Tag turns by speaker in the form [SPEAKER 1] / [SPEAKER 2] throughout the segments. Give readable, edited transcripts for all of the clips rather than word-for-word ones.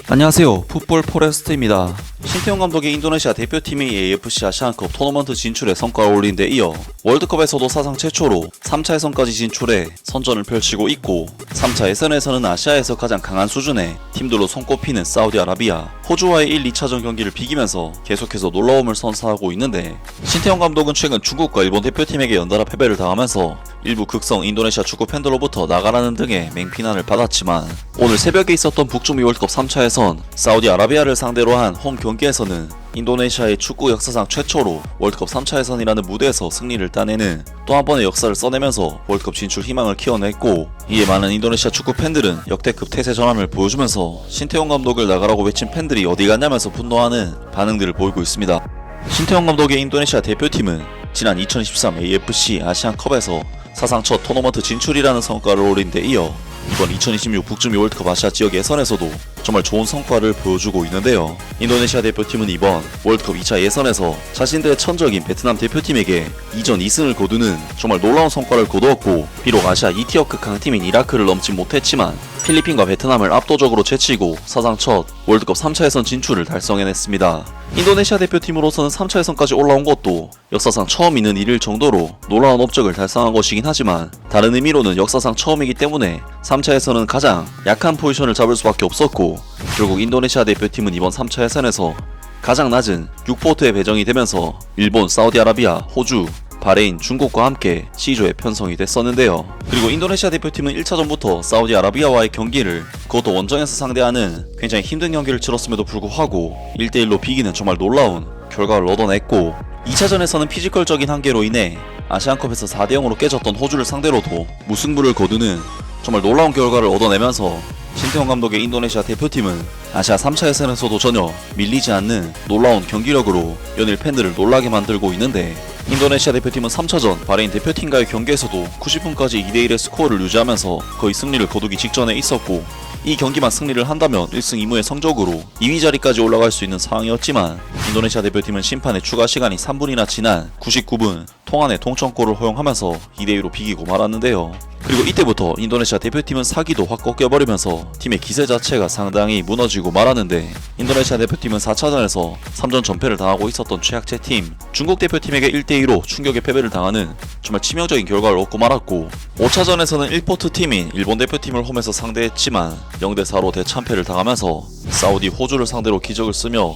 [SPEAKER 1] 안녕하세요. 풋볼 포레스트입니다. 신태용 감독의 인도네시아 대표팀이 AFC 아시안컵 토너먼트 진출에 성과를 올린 데 이어 월드컵에서도 사상 최초로 3차 예선까지 진출해 선전을 펼치고 있고, 3차 예선에서는 아시아에서 가장 강한 수준의 팀들로 손꼽히는 사우디아라비아, 호주와의 1, 2차전 경기를 비기면서 계속해서 놀라움을 선사하고 있는데, 신태용 감독은 최근 중국과 일본 대표팀에게 연달아 패배를 당하면서 일부 극성 인도네시아 축구 팬들로부터 나가라는 등의 맹비난을 받았지만, 오늘 새벽에 있었던 북중미 월드컵 3차 예선 사우디아라비아를 상대로 한 홈 경기에서는 인도네시아의 축구 역사상 최초로 월드컵 3차 예선이라는 무대에서 승리를 따내는 또 한 번의 역사를 써내면서 월드컵 진출 희망을 키워냈고, 이에 많은 인도네시아 축구 팬들은 역대급 태세 전환을 보여주면서 신태용 감독을 나가라고 외친 팬들이 어디 갔냐면서 분노하는 반응들을 보이고 있습니다. 신태용 감독의 인도네시아 대표팀은 지난 2023 AFC 아시안컵에서 사상 첫 토너먼트 진출이라는 성과를 올린 데 이어 이번 2026 북중미 월드컵 아시아 지역 예선에서도 정말 좋은 성과를 보여주고 있는데요. 인도네시아 대표팀은 이번 월드컵 2차 예선에서 자신들의 천적인 베트남 대표팀에게 2전 2승을 거두는 정말 놀라운 성과를 거두었고, 비록 아시아 2티어급 강팀인 이라크를 넘지 못했지만 필리핀과 베트남을 압도적으로 제치고 사상 첫 월드컵 3차 예선 진출을 달성해냈습니다. 인도네시아 대표팀으로서는 3차 예선까지 올라온 것도 역사상 처음 있는 일일 정도로 놀라운 업적을 달성한 것이긴 하지만, 다른 의미로는 역사상 처음이기 때문에 3차 예선은 가장 약한 포지션을 잡을 수밖에 없었고, 결국 인도네시아 대표팀은 이번 3차 예선에서 가장 낮은 6포트에 배정이 되면서 일본, 사우디아라비아, 호주, 바레인, 중국과 함께 C조에 편성이 됐었는데요. 그리고 인도네시아 대표팀은 1차전부터 사우디아라비아와의 경기를, 그것도 원정에서 상대하는 굉장히 힘든 경기를 치렀음에도 불구하고 1대1로 비기는 정말 놀라운 결과를 얻어냈고, 2차전에서는 피지컬적인 한계로 인해 아시안컵에서 4대0으로 깨졌던 호주를 상대로도 무승부를 거두는 정말 놀라운 결과를 얻어내면서 신태용 감독의 인도네시아 대표팀은 아시아 3차 예선에서도 전혀 밀리지 않는 놀라운 경기력으로 연일 팬들을 놀라게 만들고 있는데, 인도네시아 대표팀은 3차전 바레인 대표팀과의 경기에서도 90분까지 2대1의 스코어를 유지하면서 거의 승리를 거두기 직전에 있었고, 이 경기만 승리를 한다면 1승 2무의 성적으로 2위 자리까지 올라갈 수 있는 상황이었지만, 인도네시아 대표팀은 심판의 추가 시간이 3분이나 지난 99분 통안의 동점골을 허용하면서 2대2로 비기고 말았는데요. 그리고 이때부터 인도네시아 대표팀은 사기도 확 꺾여버리면서 팀의 기세 자체가 상당히 무너지고 말았는데, 인도네시아 대표팀은 4차전에서 3전 전패를 당하고 있었던 최약체 팀 중국 대표팀에게 1대2로 충격의 패배를 당하는 정말 치명적인 결과를 얻고 말았고, 5차전에서는 1포트 팀인 일본 대표팀을 홈에서 상대했지만 0대4로 대참패를 당하면서 사우디, 호주를 상대로 기적을 쓰며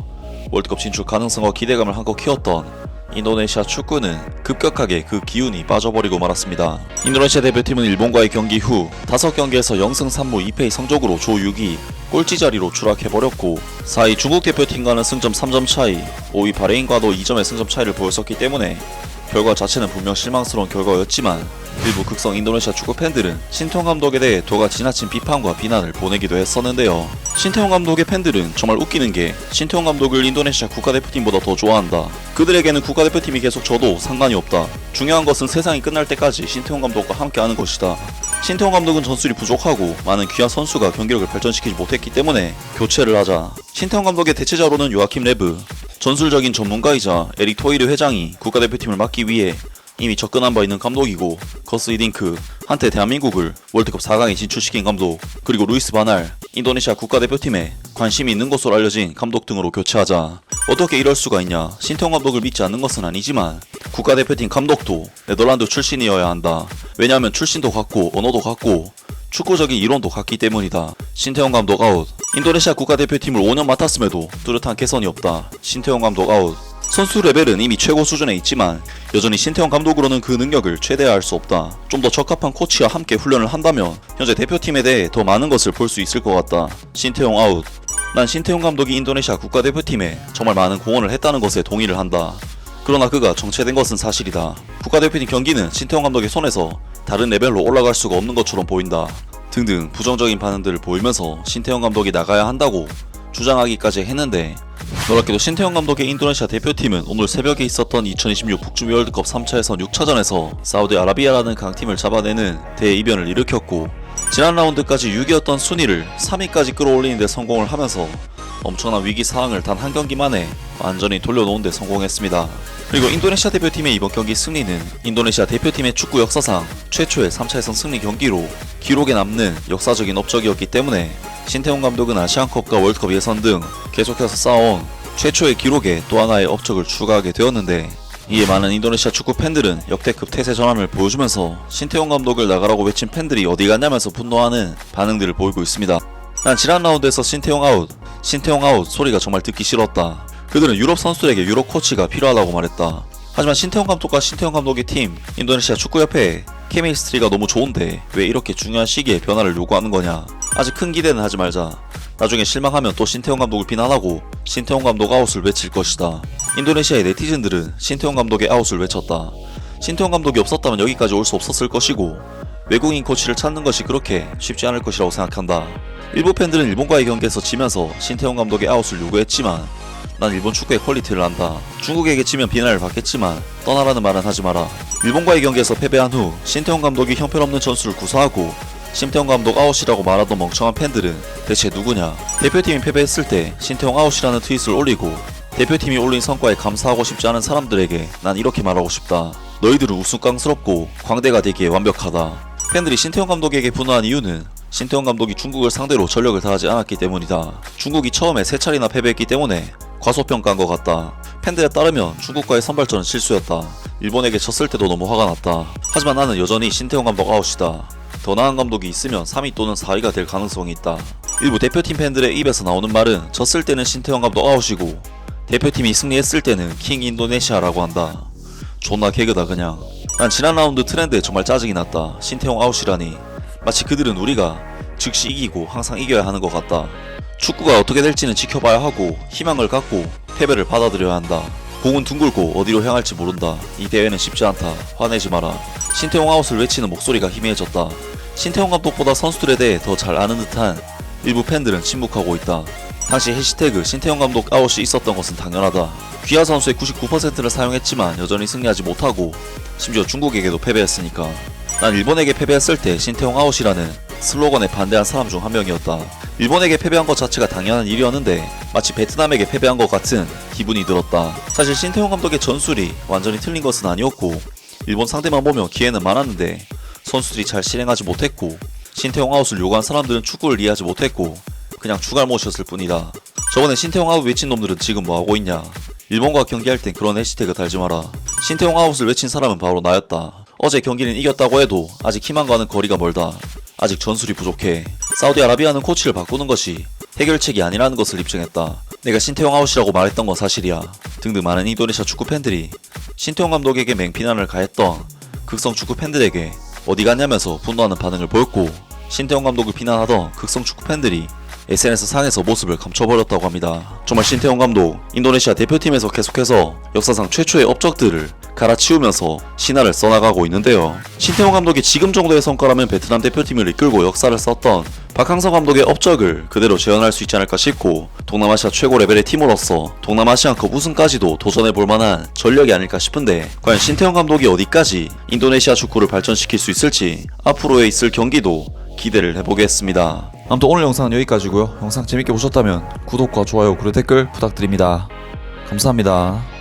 [SPEAKER 1] 월드컵 진출 가능성과 기대감을 한껏 키웠던 인도네시아 축구는 급격하게 그 기운이 빠져버리고 말았습니다. 인도네시아 대표팀은 일본과의 경기 후 5경기에서 0승 3무 2패의 성적으로 조 6위 꼴찌 자리로 추락해버렸고, 4위 중국 대표팀과는 승점 3점 차이, 5위 바레인과도 2점의 승점 차이를 보였었기 때문에 결과 자체는 분명 실망스러운 결과였지만, 일부 극성 인도네시아 축구 팬들은 신태용 감독에 대해 도가 지나친 비판과 비난을 보내기도 했었는데요. 신태용 감독의 팬들은 정말 웃기는 게 신태용 감독을 인도네시아 국가대표팀보다 더 좋아한다. 그들에게는 국가대표팀이 계속 져도 상관이 없다. 중요한 것은 세상이 끝날 때까지 신태용 감독과 함께하는 것이다. 신태용 감독은 전술이 부족하고 많은 귀한 선수가 경기력을 발전시키지 못했기 때문에 교체를 하자. 신태용 감독의 대체자로는 요아킴 레브, 전술적인 전문가이자 에릭 토이르 회장이 국가대표팀을 맡기 위해 이미 접근한 바 있는 감독이고, 거스 이딩크, 한때 대한민국을 월드컵 4강에 진출시킨 감독, 그리고 루이스 바날, 인도네시아 국가대표팀에 관심이 있는 것으로 알려진 감독 등으로 교체하자. 어떻게 이럴 수가 있냐. 신태용 감독을 믿지 않는 것은 아니지만 국가대표팀 감독도 네덜란드 출신이어야 한다. 왜냐하면 출신도 같고 언어도 같고 축구적인 이론도 같기 때문이다. 신태용 감독 아웃. 인도네시아 국가대표팀을 5년 맡았음에도 뚜렷한 개선이 없다. 신태용 감독 아웃. 선수 레벨은 이미 최고 수준에 있지만 여전히 신태용 감독으로는 그 능력을 최대화할 수 없다. 좀 더 적합한 코치와 함께 훈련을 한다면 현재 대표팀에 대해 더 많은 것을 볼 수 있을 것 같다. 신태용 아웃. 난 신태용 감독이 인도네시아 국가대표팀에 정말 많은 공헌을 했다는 것에 동의를 한다. 그러나 그가 정체된 것은 사실이다. 국가대표팀 경기는 신태용 감독의 손에서 다른 레벨로 올라갈 수가 없는 것처럼 보인다. 등등 부정적인 반응들을 보이면서 신태용 감독이 나가야 한다고 주장하기까지 했는데, 놀랍게도 신태용 감독의 인도네시아 대표팀은 오늘 새벽에 있었던 2026 북중미 월드컵 3차 예선 6차전에서 사우디아라비아라는 강팀을 잡아내는 대이변을 일으켰고, 지난 라운드까지 6위였던 순위를 3위까지 끌어올리는 데 성공을 하면서 엄청난 위기 상황을 단 한 경기 만에 완전히 돌려놓은 데 성공했습니다. 그리고 인도네시아 대표팀의 이번 경기 승리는 인도네시아 대표팀의 축구 역사상 최초의 3차 예선 승리 경기로 기록에 남는 역사적인 업적이었기 때문에 신태용 감독은 아시안컵과 월드컵 예선 등 계속해서 쌓아온 최초의 기록에 또 하나의 업적을 추가하게 되었는데, 이에 많은 인도네시아 축구 팬들은 역대급 태세 전환을 보여주면서 신태용 감독을 나가라고 외친 팬들이 어디 갔냐면서 분노하는 반응들을 보이고 있습니다. 난 지난 라운드에서 신태용 아웃 소리가 정말 듣기 싫었다. 그들은 유럽 선수들에게 유럽 코치가 필요하다고 말했다. 하지만 신태용 감독과 신태용 감독의 팀 인도네시아 축구협회에 케미스트리가 너무 좋은데 왜 이렇게 중요한 시기에 변화를 요구하는 거냐. 아직 큰 기대는 하지 말자. 나중에 실망하면 또 신태용 감독을 비난하고 신태용 감독 아웃을 외칠 것이다. 인도네시아의 네티즌들은 신태용 감독의 아웃을 외쳤다. 신태용 감독이 없었다면 여기까지 올 수 없었을 것이고 외국인 코치를 찾는 것이 그렇게 쉽지 않을 것이라고 생각한다. 일부 팬들은 일본과의 경기에서 지면서 신태용 감독의 아웃을 요구했지만 난 일본 축구의 퀄리티를 안다. 중국에게 지면 비난을 받겠지만 떠나라는 말은 하지 마라. 일본과의 경기에서 패배한 후 신태용 감독이 형편없는 전술을 구사하고 신태용 감독 아웃이라고 말하던 멍청한 팬들은 대체 누구냐. 대표팀이 패배했을 때 신태용 아웃이라는 트윗을 올리고 대표팀이 올린 성과에 감사하고 싶지 않은 사람들에게 난 이렇게 말하고 싶다. 너희들은 우스꽝스럽고 광대가 되기에 완벽하다. 팬들이 신태용 감독에게 분노한 이유는 신태용 감독이 중국을 상대로 전력을 다하지 않았기 때문이다. 중국이 처음에 3차례나 패배했기 때문에 과소평가한 것 같다. 팬들에 따르면 중국과의 선발전은 실수였다. 일본에게 졌을 때도 너무 화가 났다. 하지만 나는 여전히 신태용 감독 아웃이다. 더 나은 감독이 있으면 3위 또는 4위가 될 가능성이 있다. 일부 대표팀 팬들의 입에서 나오는 말은 졌을 때는 신태용 감독 아웃이고 대표팀이 승리했을 때는 킹 인도네시아라고 한다. 존나 개그다 그냥. 난 지난 라운드 트렌드에 정말 짜증이 났다. 신태용 아웃이라니. 마치 그들은 우리가 즉시 이기고 항상 이겨야 하는 것 같다. 축구가 어떻게 될지는 지켜봐야 하고 희망을 갖고 패배를 받아들여야 한다. 공은 둥글고 어디로 향할지 모른다. 이 대회는 쉽지 않다. 화내지 마라. 신태용 아웃을 외치는 목소리가 희미해졌다. 신태용 감독보다 선수들에 대해 더 잘 아는 듯한 일부 팬들은 침묵하고 있다. 당시 해시태그 신태용 감독 아웃이 있었던 것은 당연하다. 귀하 선수의 99%를 사용했지만 여전히 승리하지 못하고 심지어 중국에게도 패배했으니까. 난 일본에게 패배했을 때 신태용 아웃이라는 슬로건에 반대한 사람 중 한 명이었다. 일본에게 패배한 것 자체가 당연한 일이었는데 마치 베트남에게 패배한 것 같은 기분이 들었다. 사실 신태용 감독의 전술이 완전히 틀린 것은 아니었고 일본 상대만 보면 기회는 많았는데 선수들이 잘 실행하지 못했고 신태용 아웃을 요구한 사람들은 축구를 이해하지 못했고 그냥 추갈못이었을 뿐이다. 저번에 신태용 아웃 외친 놈들은 지금 뭐하고 있냐. 일본과 경기할 땐 그런 해시태그 달지 마라. 신태용 아웃을 외친 사람은 바로 나였다. 어제 경기는 이겼다고 해도 아직 희망과는 거리가 멀다. 아직 전술이 부족해. 사우디아라비아는 코치를 바꾸는 것이 해결책이 아니라는 것을 입증했다. 내가 신태용 아웃이라고 말했던 건 사실이야. 등등 많은 인도네시아 축구 팬들이 신태용 감독에게 맹비난을 가했던 극성 축구 팬들에게 어디 갔냐면서 분노하는 반응을 보였고 신태용 감독을 비난하던 극성 축구 팬들이 SNS 상에서 모습을 감춰버렸다고 합니다. 정말 신태용 감독 인도네시아 대표팀에서 계속해서 역사상 최초의 업적들을 갈아치우면서 신화를 써나가고 있는데요. 신태용 감독이 지금 정도의 성과라면 베트남 대표팀을 이끌고 역사를 썼던 박항서 감독의 업적을 그대로 재현할 수 있지 않을까 싶고 동남아시아 최고 레벨의 팀으로서 동남아시안컵 우승까지도 도전해볼 만한 전력이 아닐까 싶은데 과연 신태용 감독이 어디까지 인도네시아 축구를 발전시킬 수 있을지 앞으로에 있을 경기도 기대를 해보겠습니다. 아무튼 오늘 영상은 여기까지고요. 영상 재밌게 보셨다면 구독과 좋아요 그리고 댓글 부탁드립니다. 감사합니다.